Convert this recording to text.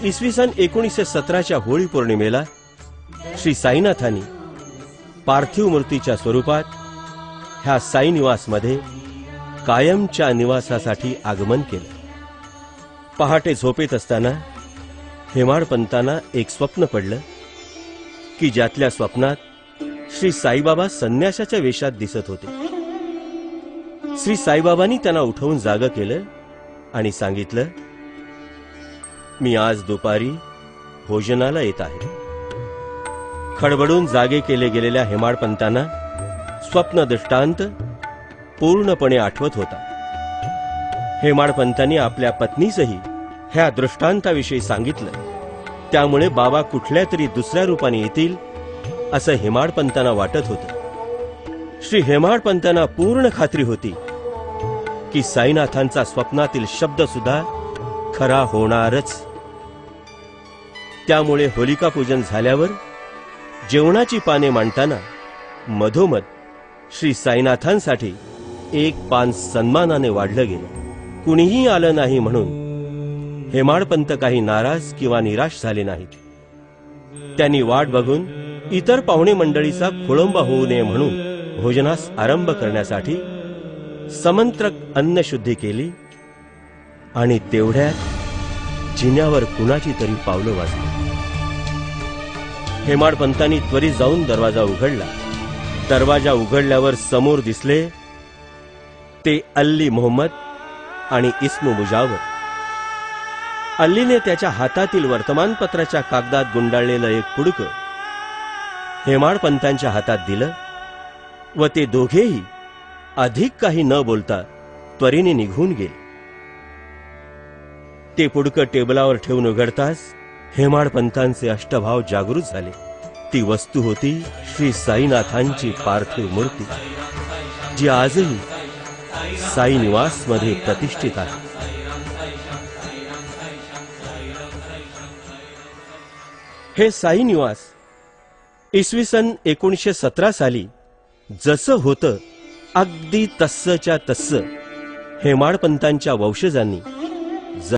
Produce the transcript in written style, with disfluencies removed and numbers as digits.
इसवी सन 1917च्या होळी पौर्णिमेला श्री साईनाथांनी पार्थिव मूर्तीच्या स्वरूपात ह्या साई निवासमध्ये कायमच्या निवासासाठी आगमन केलं। पहाटे झोपेत असताना हेमाडपंतांना एक स्वप्न पडलं की ज्यातल्या स्वप्नात श्री साईबाबा संन्याशाच्या वेशात दिसत होते। श्री साईबाबांनी त्यांना उठवून जागं केलं आणि सांगितलं, मी आज दुपारी भोजनाला येत आहे। खडबडून जागे केले गेलेल्या हेमाडपंतांना स्वप्न दृष्टांत पूर्णपणे आठवत होता। हेमाडपंतांनी आपल्या पत्नीसही ह्या दृष्टांताविषयी सांगितलं, त्यामुळे बाबा कुठल्या तरी दुसऱ्या रूपाने येतील असं हेमाडपंतांना वाटत होतं। श्री हेमाडपंतांना पूर्ण खात्री होती की साईनाथांचा स्वप्नातील शब्द सुद्धा खरा होणारच। त्यामुळे होलिका पूजन झाल्यावर जेवणाची पाने मांडताना मधोमध श्री साईनाथांसाठी एक पान सन्मानाने वाढलं गेलं। कुणीही आलं नाही म्हणून हेमाडपंत काही नाराज किंवा निराश झाले नाहीत। त्यांनी वाट बघून इतर पाहुणे मंडळीचा खोळंबा होऊ नये म्हणून भोजनास आरंभ करण्यासाठी समंत्रक अन्नशुद्धी केली आणि तेवढ्यात जिन्यावर कुणाची तरी पावलं वाजली। हेमाडपंतांनी त्वरित जाऊन दरवाजा उघडला। दरवाजा उघडल्यावर समोर दिसले ते अल्ली मोहम्मद आणि इस्म मुजावर। अल्लीने त्याच्या हातातील वर्तमानपत्राच्या कागदात गुंडाळलेलं एक पुडकं हेमाडपंतांच्या हातात दिलं व ते दोघेही अधिक काही न बोलता त्वरेने निघून गेले। ते पुडकं टेबलावर ठेवून उघडताच हेमाडपंतांचे अष्टभाव जागृत झाले। ती वस्तू होती श्री साईनाथांची पार्थिव मूर्ती, जी आजही साई निवास मध्ये प्रतिष्ठित आहे। हे साई निवास इसवी सन 1917 साली जसं होतं अगदी तस्सच्या तस्स हेमाडपंतांच्या वंशजांनी